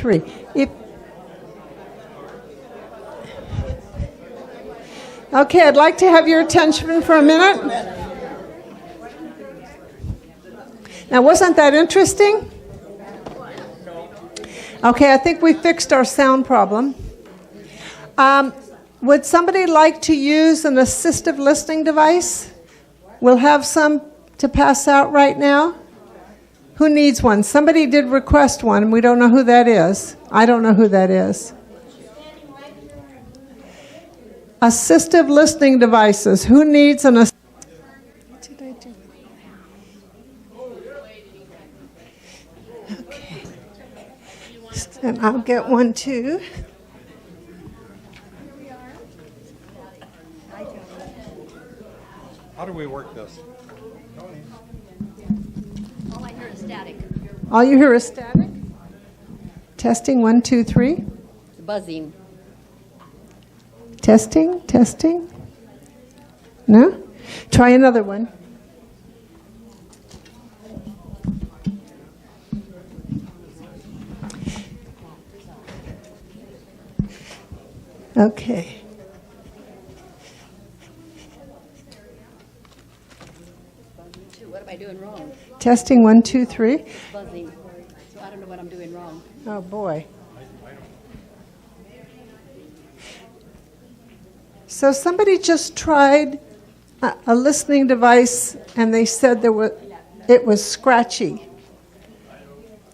3. Okay, I'd like to have your attention for a minute. Now, wasn't that interesting? Okay, I think we fixed our sound problem. Would somebody like to use an assistive listening device? We'll have some to pass out right now. Who needs one? Somebody did request one, and we don't know who that is. I don't know who that is. Assistive listening devices. Who needs an assistive? What did I do? Okay. And I'll get one too. How do we work this? All I hear is static. All you hear is static? Testing, 1, 2, 3. Buzzing. Testing, testing. No? Try another one. Okay. What am I doing wrong? Testing, 1, 2, 3. It's buzzing. So I don't know what I'm doing wrong. Oh, boy. So somebody just tried a listening device, and they said it was scratchy.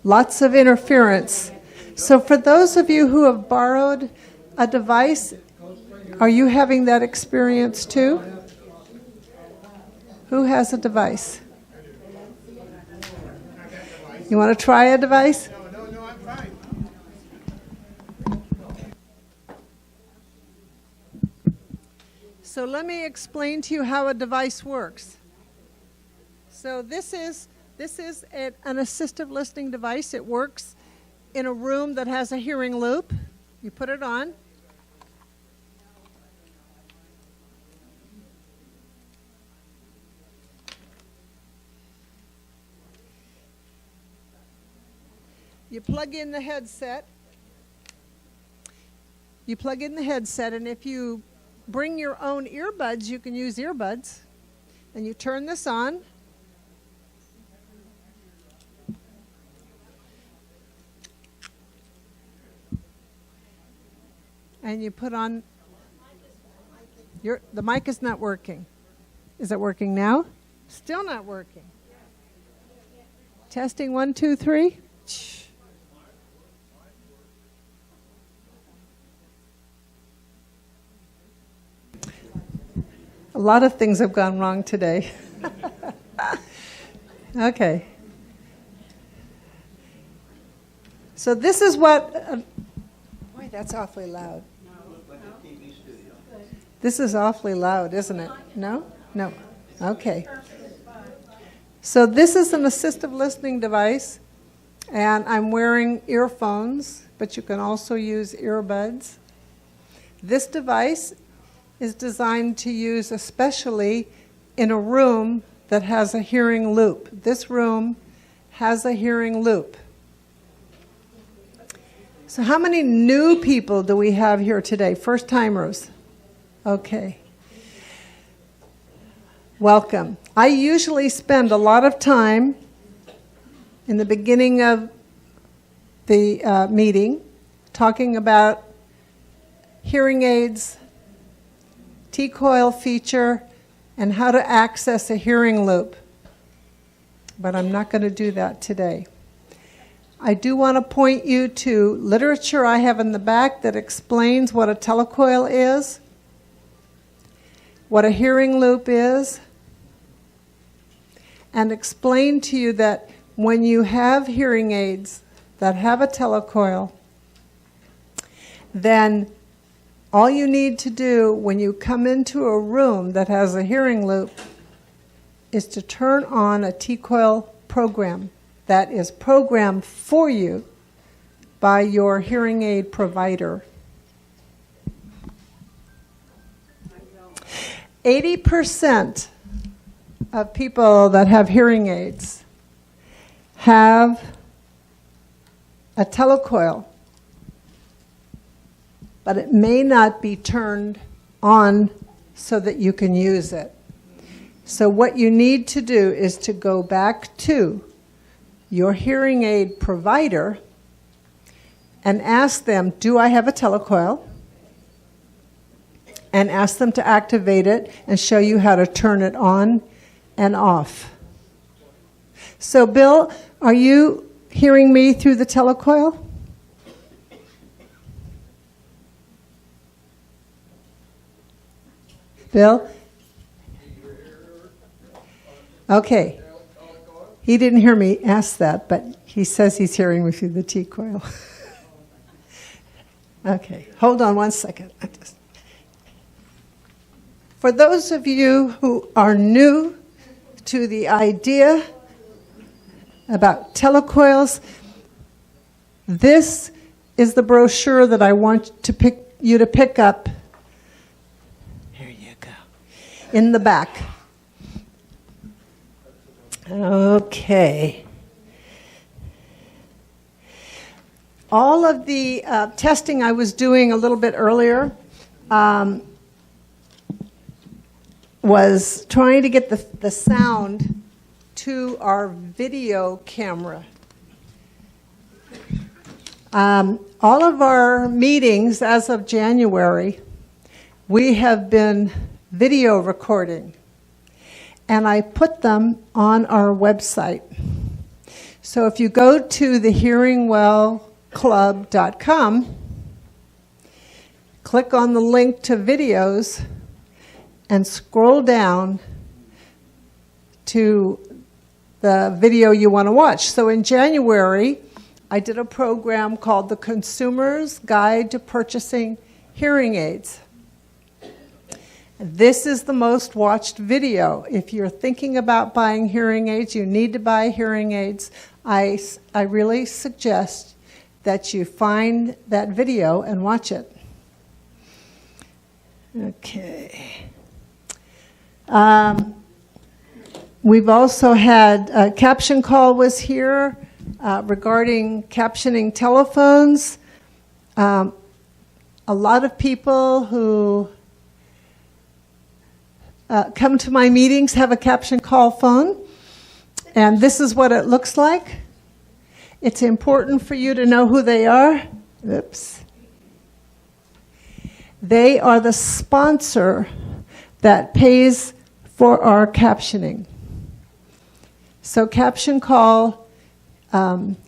Lots of interference. So for those of you who have borrowed a device, are you having that experience too? Who has a device? You want to try a device? No, I'm fine. So let me explain to you how a device works. So this is an assistive listening device. It works in a room that has a hearing loop. You put it on. You plug in the headset. And if you bring your own earbuds, you can use earbuds. And you turn this on. And you put on the mic is not working. Is it working now? Still not working. Testing, 1, 2, 3. A lot of things have gone wrong today. Okay. So this is what... boy, that's awfully loud. This is awfully loud, isn't it? No? No. Okay. So this is an assistive listening device, and I'm wearing earphones, but you can also use earbuds. This device is designed to use especially in a room that has a hearing loop. This room has a hearing loop. So how many new people do we have here today? First timers? Okay. Welcome. I usually spend a lot of time in the beginning of the meeting talking about hearing aids, t-coil feature, and how to access a hearing loop. But I'm not going to do that today. I do want to point you to literature I have in the back that explains what a telecoil is, what a hearing loop is, and explain to you that when you have hearing aids that have a telecoil, then all you need to do when you come into a room that has a hearing loop is to turn on a t-coil program that is programmed for you by your hearing aid provider. 80% of people that have hearing aids have a telecoil but it may not be turned on so that you can use it. So what you need to do is to go back to your hearing aid provider and ask them, do I have a telecoil? And ask them to activate it and show you how to turn it on and off. So Bill, are you hearing me through the telecoil? Bill? Okay. He didn't hear me ask that, but he says he's hearing me through the t-coil. Okay, hold on one second. For those of you who are new to the idea about telecoils, this is the brochure that I want you to pick up. Here you go. In the back. Okay. All of the testing I was doing a little bit earlier was trying to get the sound to our video camera. All of our meetings as of January, we have been video recording, and I put them on our website. So if you go to the hearingwellclub.com, click on the link to videos, and scroll down to the video you want to watch. So in January, I did a program called The Consumer's Guide to Purchasing Hearing Aids. This is the most watched video. If you're thinking about buying hearing aids, you need to buy hearing aids, I really suggest that you find that video and watch it. Okay. We've also had a caption call was here regarding captioning telephones. A lot of people who come to my meetings have a caption call phone, and this is what it looks like. It's important for you to know who they are. Oops. They are the sponsor that pays for our captioning. So Caption Call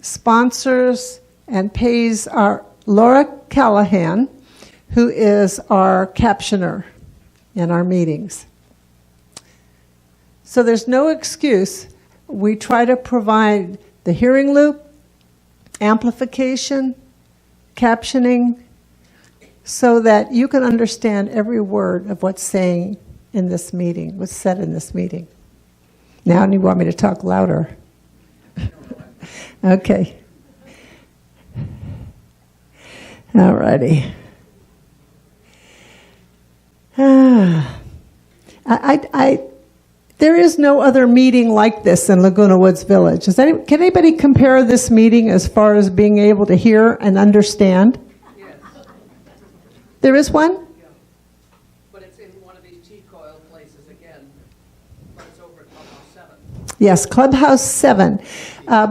sponsors and pays our Laura Callahan, who is our captioner in our meetings. So there's no excuse. We try to provide the hearing loop, amplification, captioning, so that you can understand every word of what's saying in this meeting, what's said in this meeting. Now you want me to talk louder? Okay. All righty. There is no other meeting like this in Laguna Woods Village. Can anybody compare this meeting as far as being able to hear and understand? Yes. There is one? Yeah. But it's in one of these t-coil places again. But it's over at Clubhouse 7. Yes, Clubhouse 7.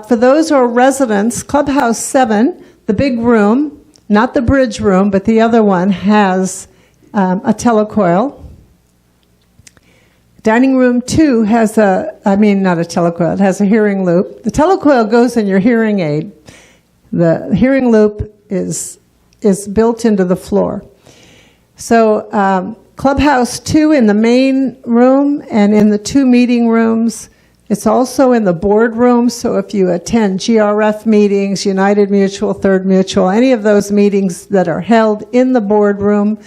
For those who are residents, Clubhouse 7, the big room, not the bridge room, but the other one, has a telecoil. Dining room 2 has not a telecoil, it has a hearing loop. The telecoil goes in your hearing aid. The hearing loop is built into the floor. So Clubhouse 2 in the main room and in the 2 meeting rooms. It's also in the board room, so if you attend GRF meetings, United Mutual, Third Mutual, any of those meetings that are held in the boardroom,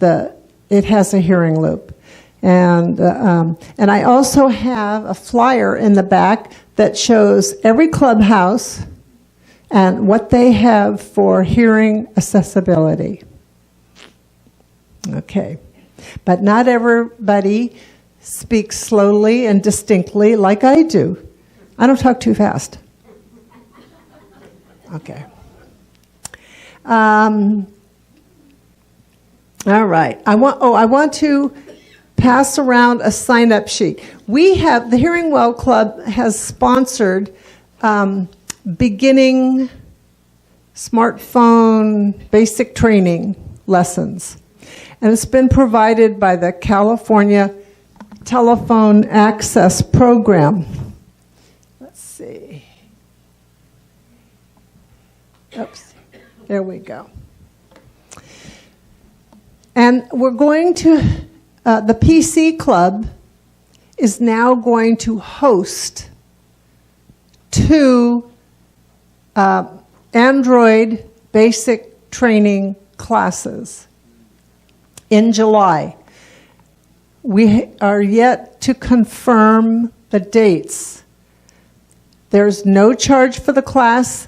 it has a hearing loop. And I also have a flyer in the back that shows every clubhouse and what they have for hearing accessibility. Okay. But not everybody speaks slowly and distinctly like I do. I don't talk too fast. Okay. All right. I want to pass around a sign-up sheet. The Hearing Well Club has sponsored beginning smartphone basic training lessons. And it's been provided by the California Telephone Access Program. Let's see. Oops. There we go. And we're going to, the PC Club is now going to host 2 Android basic training classes in July. We are yet to confirm the dates. There's no charge for the class,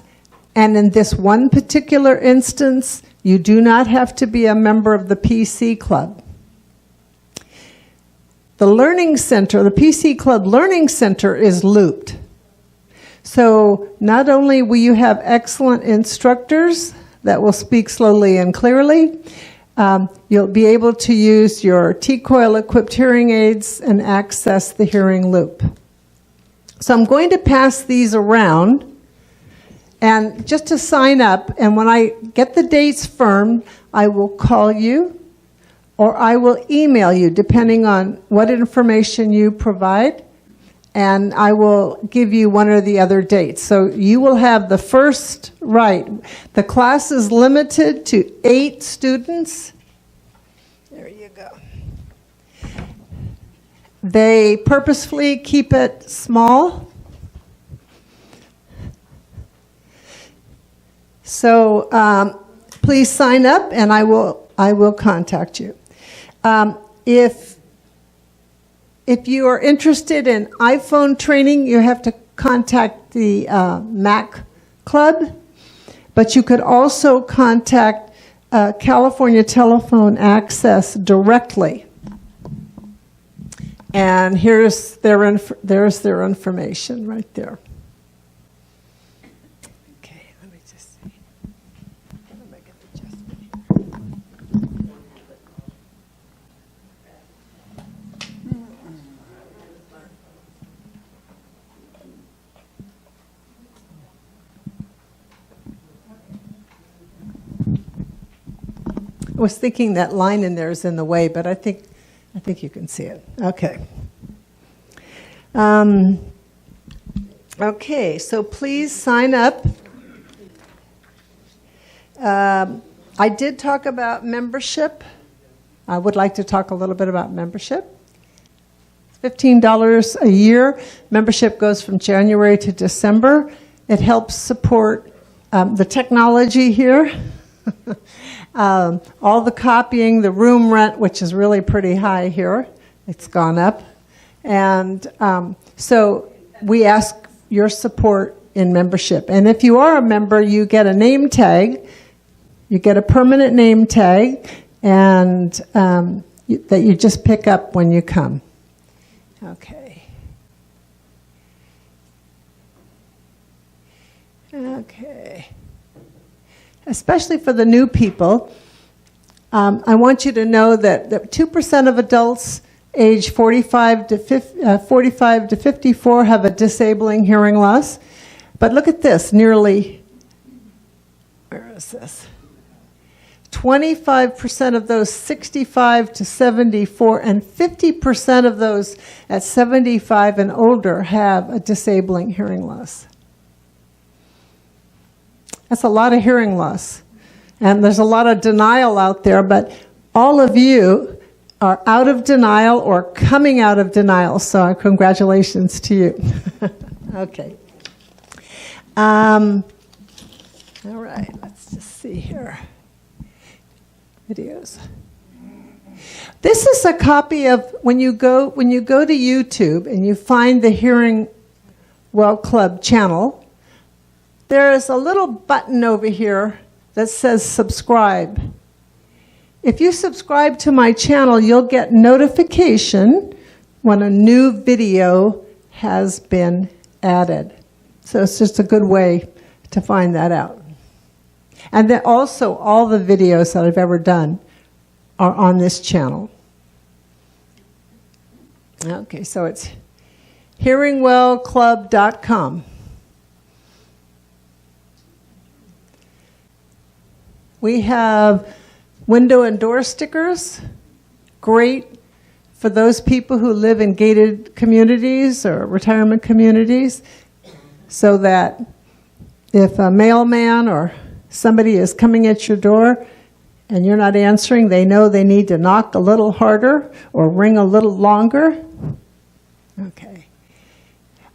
and in this one particular instance, you do not have to be a member of the PC Club. The Learning Center, the PC Club Learning Center is looped. So not only will you have excellent instructors that will speak slowly and clearly, you'll be able to use your T-coil equipped hearing aids and access the hearing loop. So I'm going to pass these around. And just to sign up, and when I get the dates firm, I will call you or I will email you, depending on what information you provide, and I will give you one or the other dates. So you will have the first right. The class is limited to 8 students. There you go. They purposefully keep it small. So please sign up, and I will contact you. If you are interested in iPhone training, you have to contact the Mac Club, but you could also contact California Telephone Access directly. And there's their information right there. I was thinking that line in there is in the way, but I think you can see it. Okay. Okay, so please sign up. I did talk about membership. I would like to talk a little bit about membership. $15 a year. Membership goes from January to December. It helps support the technology here. All the copying, the room rent, which is really pretty high here. It's gone up. And so we ask your support in membership. And if you are a member, you get a name tag. You get a permanent name tag, and that you just pick up when you come. Okay. Okay. Especially for the new people, I want you to know that 2% of adults age 45 to 54 have a disabling hearing loss. But look at this, where is this? 25% of those 65 to 74 and 50% of those at 75 and older have a disabling hearing loss. That's a lot of hearing loss. And there's a lot of denial out there, but all of you are out of denial or coming out of denial, so congratulations to you. Okay. All right, let's just see here. Videos. This is a copy of when you go to YouTube and you find the Hearing Well Club channel. There is a little button over here that says subscribe. If you subscribe to my channel, you'll get notification when a new video has been added. So it's just a good way to find that out. And then also all the videos that I've ever done are on this channel. Okay, so it's hearingwellclub.com. We have window and door stickers, great for those people who live in gated communities or retirement communities, so that if a mailman or somebody is coming at your door and you're not answering, they know they need to knock a little harder or ring a little longer. Okay.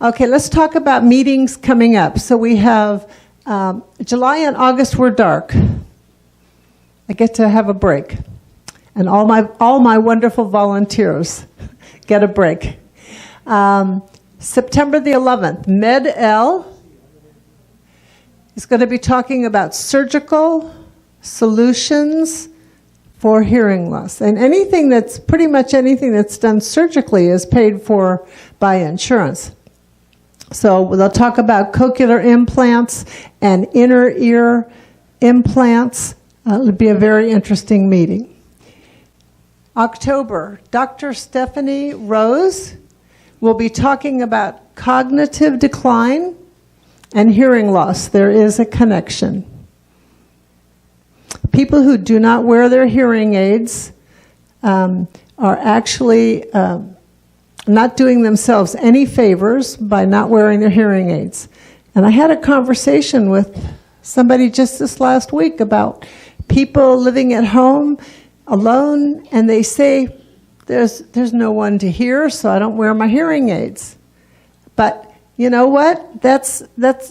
Okay, let's talk about meetings coming up. So we have July and August were dark. I get to have a break. And all my wonderful volunteers get a break. September the 11th, Med-El is going to be talking about surgical solutions for hearing loss. And pretty much anything that's done surgically is paid for by insurance. So they'll talk about cochlear implants and inner ear implants. It'll be a very interesting meeting. October, Dr. Stephanie Rose will be talking about cognitive decline and hearing loss. There is a connection. People who do not wear their hearing aids are actually not doing themselves any favors by not wearing their hearing aids. And I had a conversation with somebody just this last week about people living at home alone, and they say, there's no one to hear, so I don't wear my hearing aids. But you know what?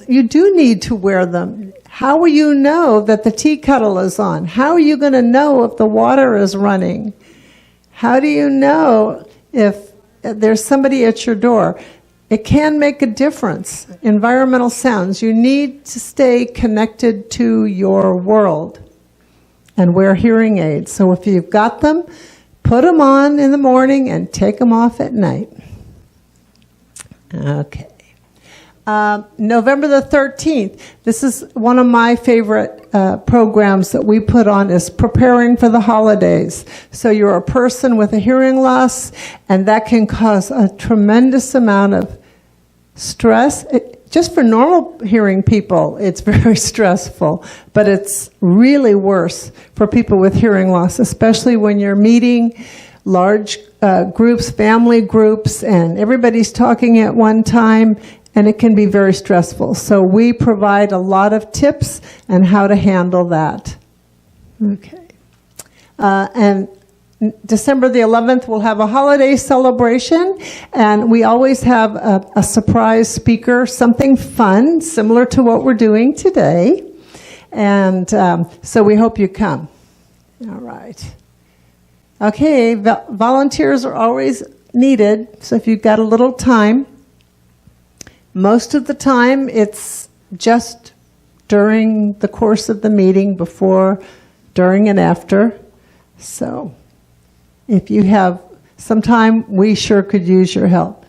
You do need to wear them. How will you know that the tea kettle is on? How are you going to know if the water is running? How do you know if there's somebody at your door? It can make a difference. Environmental sounds. You need to stay connected to your world and wear hearing aids. So if you've got them, put them on in the morning and take them off at night. Okay. November the 13th, this is one of my favorite programs that we put on, is preparing for the holidays. So you're a person with a hearing loss, and that can cause a tremendous amount of stress. Just for normal hearing people, it's very stressful, but it's really worse for people with hearing loss, especially when you're meeting large groups, family groups, and everybody's talking at one time, and it can be very stressful. So we provide a lot of tips on how to handle that. Okay. And December the 11th, we'll have a holiday celebration, and we always have a surprise speaker, something fun, similar to what we're doing today. And so we hope you come. All right. Okay, volunteers are always needed, so if you've got a little time, most of the time it's just during the course of the meeting, before, during, and after. So if you have some time, we sure could use your help.